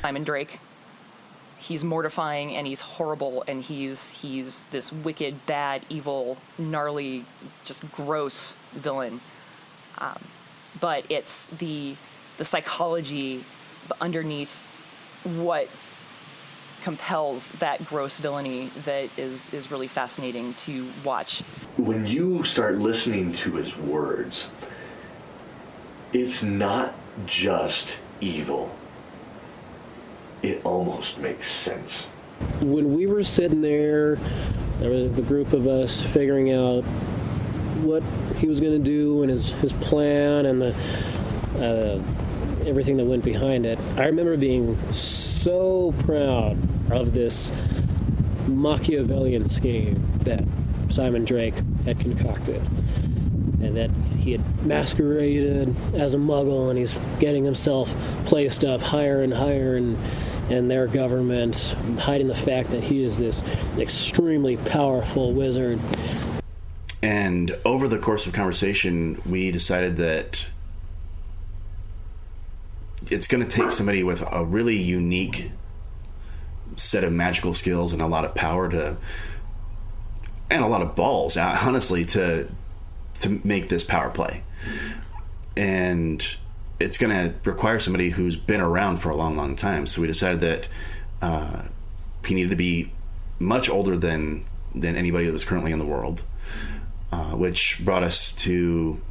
Simon Drake. He's mortifying and he's horrible and he's this wicked, bad, evil, gnarly, just gross villain. But it's the psychology underneath what compels that gross villainy that is really fascinating to watch. When you start listening to his words, it's not just evil. It almost makes sense. When we were sitting there was the group of us figuring out what he was going to do and his plan and the everything that went behind it, I remember being so proud of this Machiavellian scheme that Simon Drake had concocted, and that he had masqueraded as a muggle, and he's getting himself placed up higher and higher in their government, hiding the fact that he is this extremely powerful wizard. And over the course of conversation, we decided that it's going to take somebody with a really unique set of magical skills and a lot of power and a lot of balls, honestly, to make this power play. And it's going to require somebody who's been around for a long, long time. So we decided that he needed to be much older than anybody that was currently in the world, which brought us to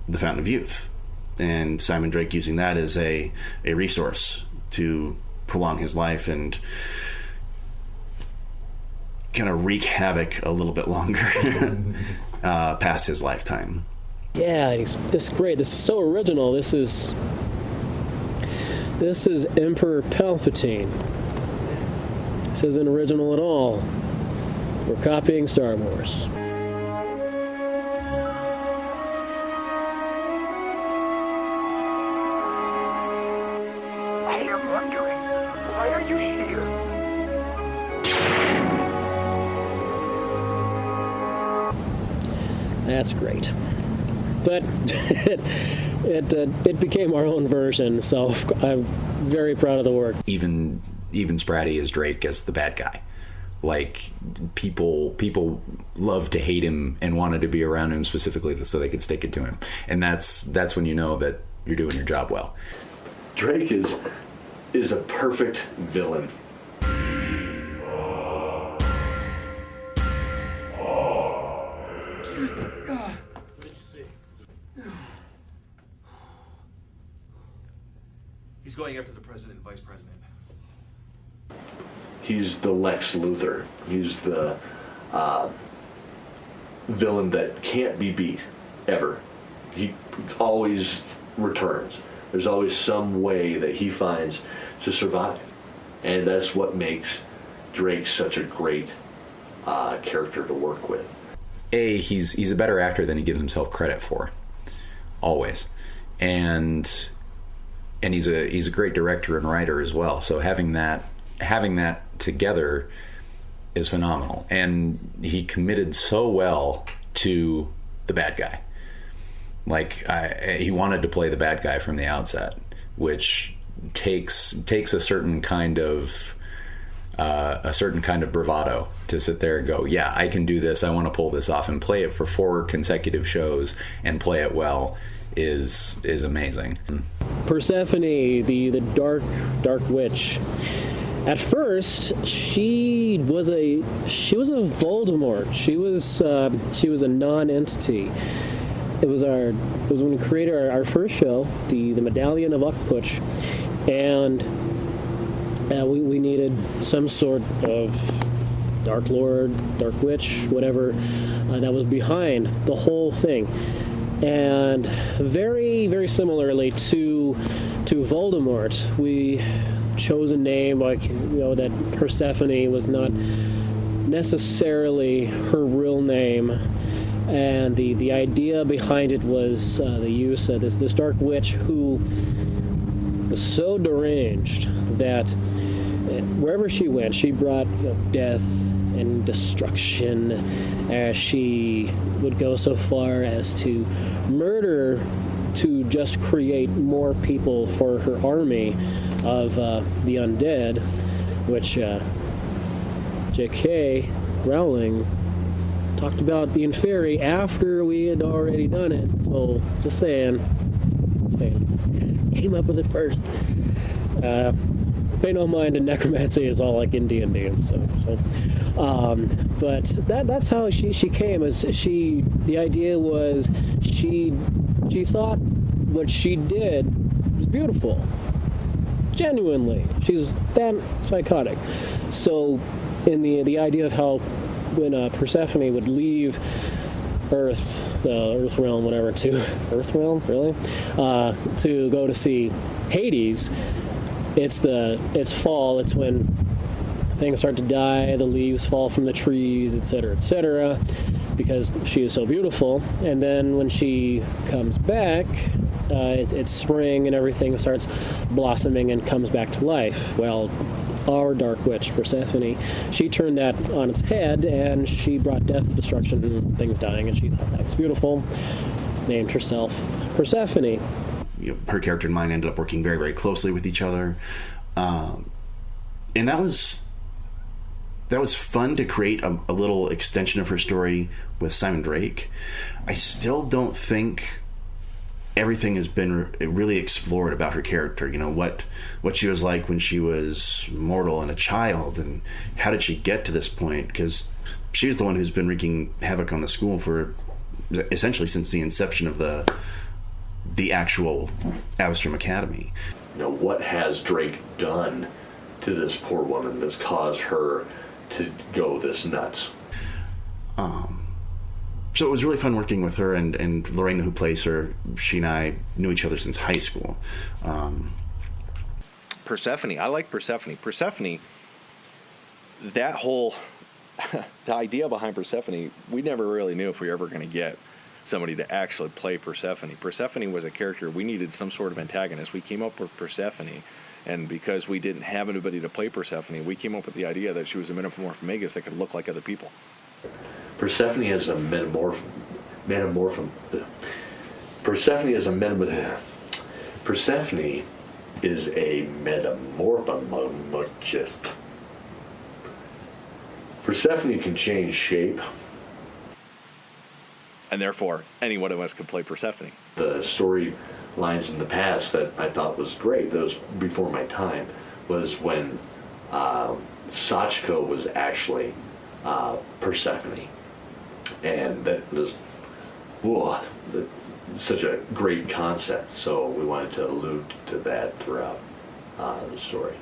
the Fountain of Youth. And Simon Drake using that as a resource to prolong his life and kind of wreak havoc a little bit longer past his lifetime. Yeah, this is great. This is so original. This is Emperor Palpatine. This isn't original at all. We're copying Star Wars. I am wondering, why are you here? That's great. But it became our own version, so I'm very proud of the work. Even Spratty as Drake as the bad guy. Like, people love to hate him and wanted to be around him specifically so they could stick it to him. And that's when you know that you're doing your job well. Drake is a perfect villain. He's going after the president and vice president. He's the Lex Luthor. He's the villain that can't be beat, ever. He always returns. There's always some way that he finds to survive. And that's what makes Drake such a great character to work with. He's a better actor than he gives himself credit for. Always. And he's a great director and writer as well. So having that together is phenomenal. And he committed so well to the bad guy. Like, he wanted to play the bad guy from the outset, which takes a certain kind of bravado to sit there and go, yeah, I can do this. I want to pull this off, and play it for 4 consecutive shows and play it well is amazing. Persephone, the dark witch. At first, she was a Voldemort. She was a non-entity. It was when we created our first show, the Medallion of Ukputch, and we needed some sort of Dark Lord, Dark Witch, whatever that was behind the whole thing. And very, very similarly to Voldemort, we chose a name that Persephone was not necessarily her real name. And the idea behind it was the use of this dark witch who was so deranged that wherever she went, she brought death and destruction. She would go so far as to murder to just create more people for her army of the undead, which JK Rowling talked about being fairy after we had already done it. So, just saying. Came up with it first. Pay no mind to necromancy is all like in D&D and stuff. So, but that's how she came. The idea was she thought what she did was beautiful. Genuinely, she's that psychotic. So, in the idea of how when Persephone would leave Earth realm, whatever, to Earth realm, really, to go to see Hades. It's fall. It's when things start to die. The leaves fall from the trees, etc., because she is so beautiful. And then when she comes back, it's spring and everything starts blossoming and comes back to life. Well, our dark witch, Persephone, she turned that on its head, and she brought death, destruction, and things dying, and she thought that was beautiful. Named herself Persephone. Her character and mine ended up working very, very closely with each other. And that was fun to create a little extension of her story with Simon Drake. I still don't think everything has been really explored about her character. What she was like when she was mortal and a child, and how did she get to this point? Because she's the one who's been wreaking havoc on the school for essentially since the inception of the actual Avistrum Academy. What has Drake done to this poor woman that's caused her to go this nuts? So it was really fun working with her, and Lorena, who plays her, she and I knew each other since high school. Persephone. I like Persephone. Persephone, that whole the idea behind Persephone, we never really knew if we were ever going to get somebody to actually play Persephone. Persephone was a character, we needed some sort of antagonist. We came up with Persephone, and because we didn't have anybody to play Persephone, we came up with the idea that she was a metamorph magus that could look like other people. Persephone is a Persephone is a metamorphomorphist. Persephone can change shape. And therefore, any one of us could play Persephone. The storylines in the past that I thought was great, that was before my time, was when Sachiko was actually Persephone. And that was such a great concept. So we wanted to allude to that throughout the story.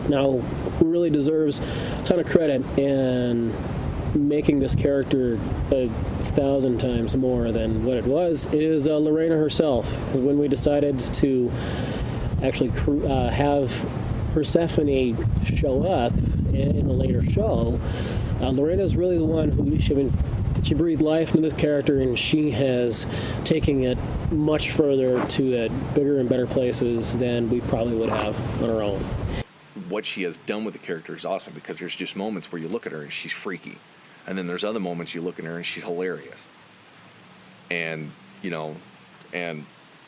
Now, who really deserves a ton of credit in making this character 1,000 times more than what it was is Lorena herself. Because when we decided to actually have Persephone show up in a later show, Lorena is really the one who she breathed life into this character, and she has taken it much further to bigger and better places than we probably would have on our own. What she has done with the character is awesome, because there's just moments where you look at her and she's freaky, and then there's other moments you look at her and she's hilarious. And and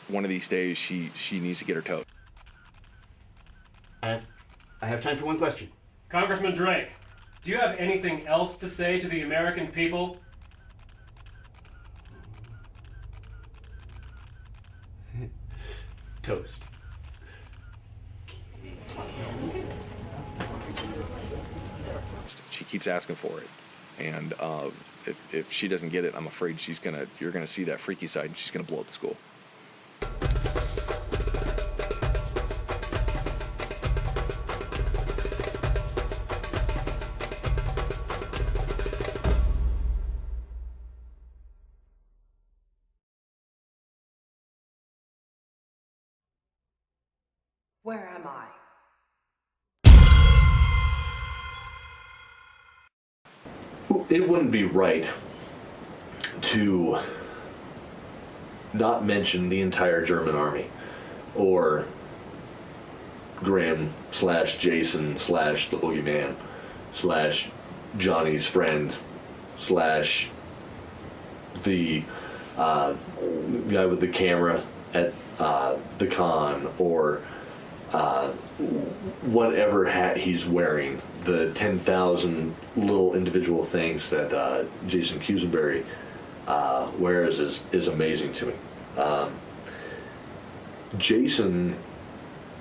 one of these days she needs to get her toast. I have time for one question. Congressman Drake, do you have anything else to say to the American people? Toast. She keeps asking for it, and if she doesn't get it, I'm afraid you're gonna see that freaky side, and she's gonna blow up the school. Where am I? It wouldn't be right to not mention the entire German army, or Graham / Jason / the Boogeyman / Johnny's friend / the guy with the camera at the con, or whatever hat he's wearing, the 10,000 little individual things that Jason Cusenberry wears is amazing to me. Jason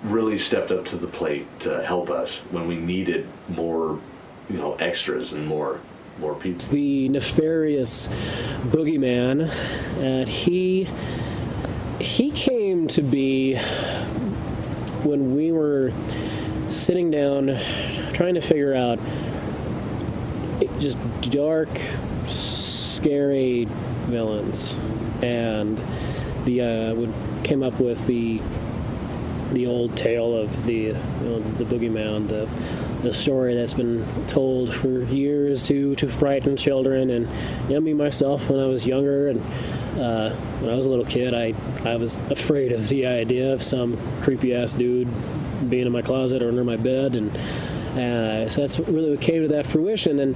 really stepped up to the plate to help us when we needed more, extras and more people. It's the nefarious Boogeyman, and he came to be when we were sitting down trying to figure out just dark, scary villains, and we came up with the old tale of the Boogeyman, the story that's been told for years to frighten children. And me myself, when I was younger and when I was a little kid, I was afraid of the idea of some creepy ass dude being in my closet or under my bed, and so that's really what came to that fruition. And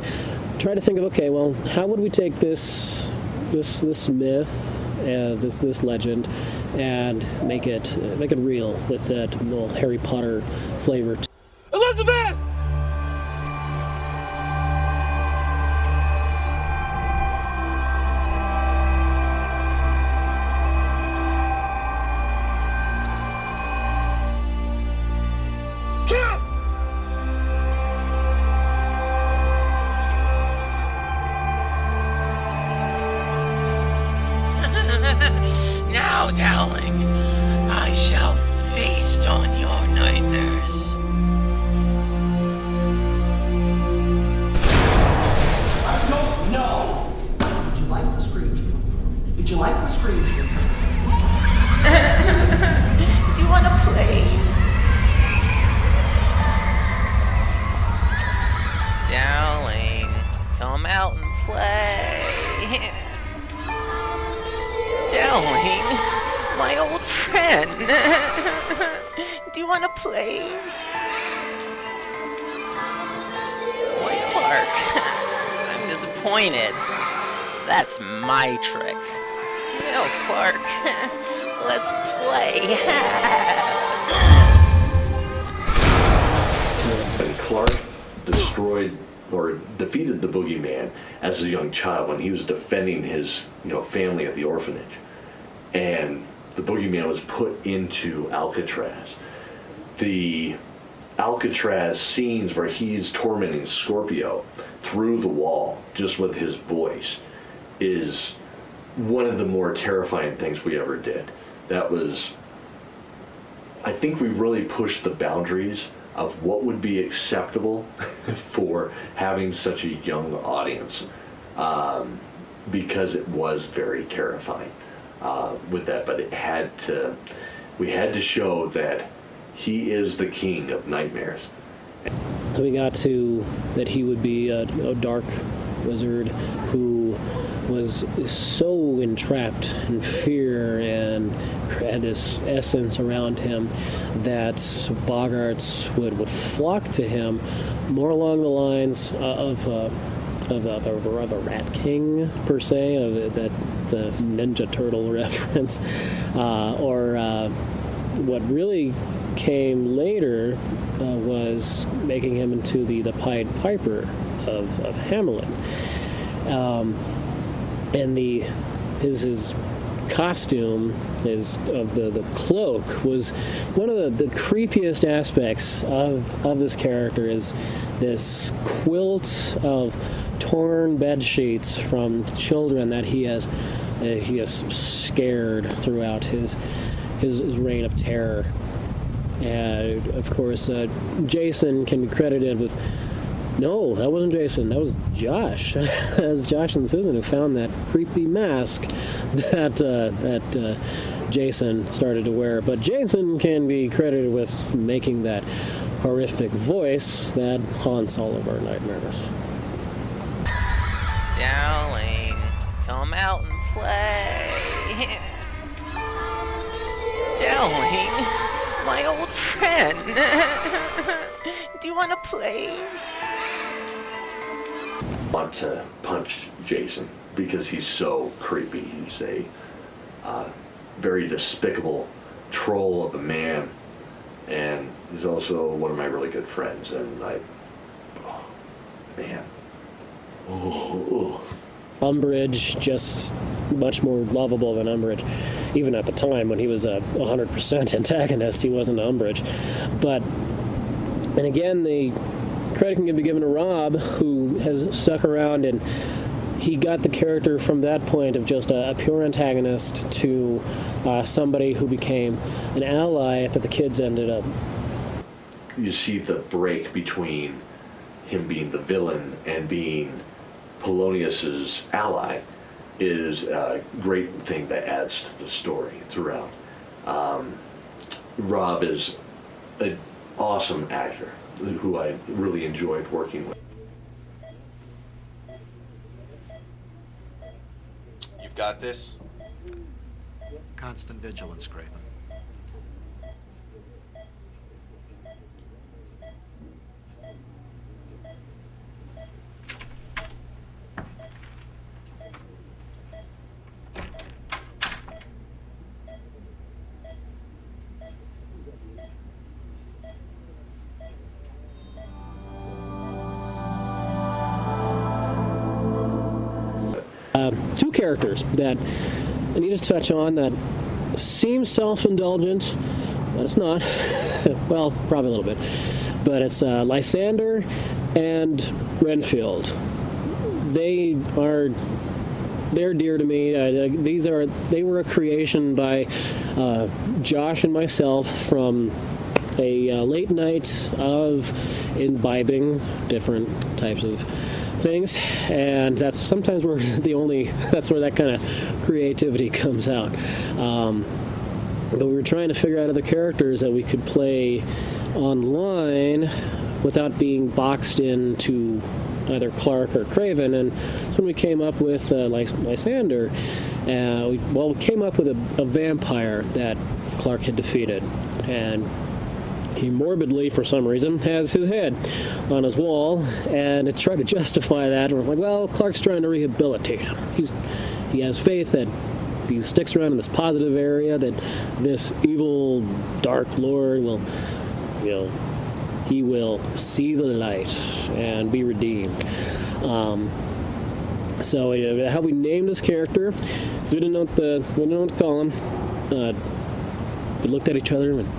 try to think of, okay, well, how would we take this myth, this legend, and make it real with that little Harry Potter flavor. Elizabeth! Now, darling, I shall feast on your nightmares. I don't know. Did you like the screams? Did you like the screams? Do you want to play? Darling, come out and play. Darling, my old friend. Do you want to play? Boy, Clark, I'm disappointed. That's my trick. No, Clark, let's play. And Clark destroyed or defeated the Boogeyman as a young child when he was defending his family at the orphanage, and the Boogeyman was put into Alcatraz. The Alcatraz scenes where he's tormenting Scorpio through the wall just with his voice is one of the more terrifying things we ever did. That was, I think we really pushed the boundaries of what would be acceptable for having such a young audience, because it was very terrifying with that. But we had to show that he is the king of nightmares. We got to that he would be a dark wizard who was so entrapped in fear and had this essence around him that boggarts would flock to him, more along the lines of a rat king, per se, that's a Ninja Turtle reference, or what really came later was making him into the Pied Piper of Hamelin. And his costume of the cloak was one of the creepiest aspects of this character. Is this quilt of torn bed sheets from children that he has scared throughout his reign of terror. And of course, Jason can be credited with. No, that wasn't Jason. That was Josh. That was Josh and Susan who found that creepy mask that Jason started to wear. But Jason can be credited with making that horrific voice that haunts all of our nightmares. Darling, come out and play. Darling, my old friend. Do you want to play? Want to punch Jason because he's so creepy. He's very despicable troll of a man, and he's also one of my really good friends. And Umbridge, just much more lovable than Umbridge. Even at the time when he was a 100% antagonist, he wasn't Umbridge. But, and again, the credit can be given to Rob, who has stuck around, and he got the character from that point of just a pure antagonist to somebody who became an ally that the kids ended up. You see the break between him being the villain and being Polonius's ally is a great thing that adds to the story throughout. Rob is an awesome actor who I really enjoyed working with. You've got this? Constant vigilance, Craven. Two characters that I need to touch on that seem self-indulgent, but it's not. Well, probably a little bit. But it's Lysander and Renfield. They're dear to me. They were a creation by Josh and myself from a late night of imbibing different types of things, and that's sometimes where that's where that kind of creativity comes out. But we were trying to figure out other characters that we could play online without being boxed into either Clark or Craven, and that's when we came up with Lysander. We came up with a vampire that Clark had defeated, and he morbidly, for some reason, has his head on his wall, and to try to justify that, we're like, well, Clark's trying to rehabilitate him. He has faith that if he sticks around in this positive area, that this evil, dark lord will, he will see the light and be redeemed. So how we named this character, because we didn't know what to call him. We looked at each other and went,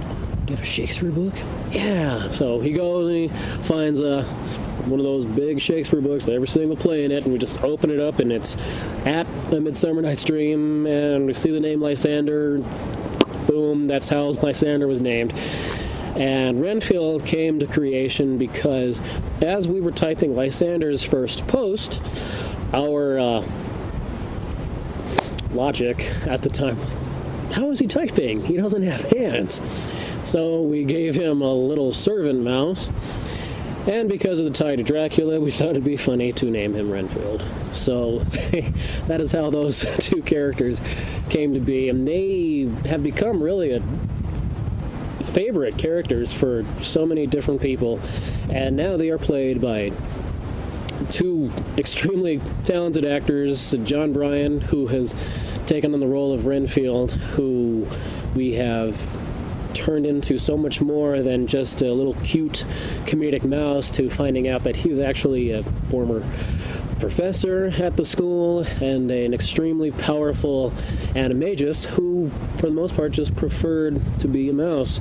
do you have a Shakespeare book? Yeah. So he goes and he finds one of those big Shakespeare books that every single play in it, and we just open it up, and it's at A Midsummer Night's Dream, and we see the name Lysander. Boom, that's how Lysander was named. And Renfield came to creation because as we were typing Lysander's first post, our logic at the time, how is he typing? He doesn't have hands. So we gave him a little servant mouse, and because of the tie to Dracula, we thought it'd be funny to name him Renfield. So that is how those two characters came to be, and they have become really favorite characters for so many different people, and now they are played by two extremely talented actors. John Bryan, who has taken on the role of Renfield, who we have turned into so much more than just a little cute comedic mouse, to finding out that he's actually a former professor at the school and an extremely powerful animagus who, for the most part, just preferred to be a mouse.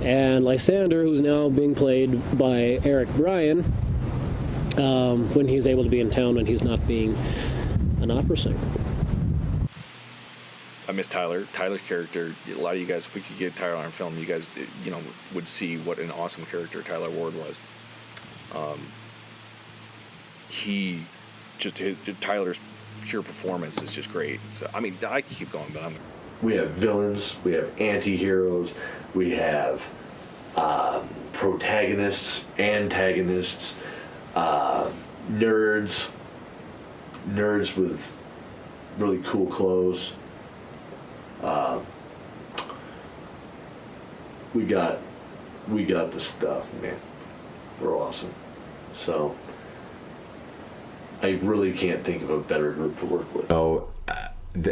And Lysander, who's now being played by Eric Bryan, when he's able to be in town, when he's not being an opera singer. I miss Tyler. Tyler's character, a lot of you guys, if we could get Tyler on film, you guys, would see what an awesome character Tyler Ward was. Tyler's pure performance is just great. So, I mean, I can keep going, but we have villains, we have anti-heroes, we have protagonists, antagonists, nerds with really cool clothes. We got the stuff, man. We're awesome. So I really can't think of a better group to work with. So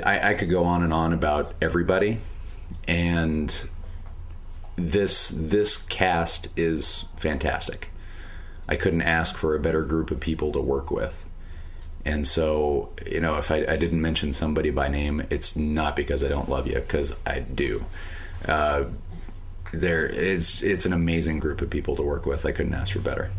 I could go on and on about everybody, and this cast is fantastic. I couldn't ask for a better group of people to work with. And so, if I didn't mention somebody by name, it's not because I don't love you, because I do. It's an amazing group of people to work with. I couldn't ask for better.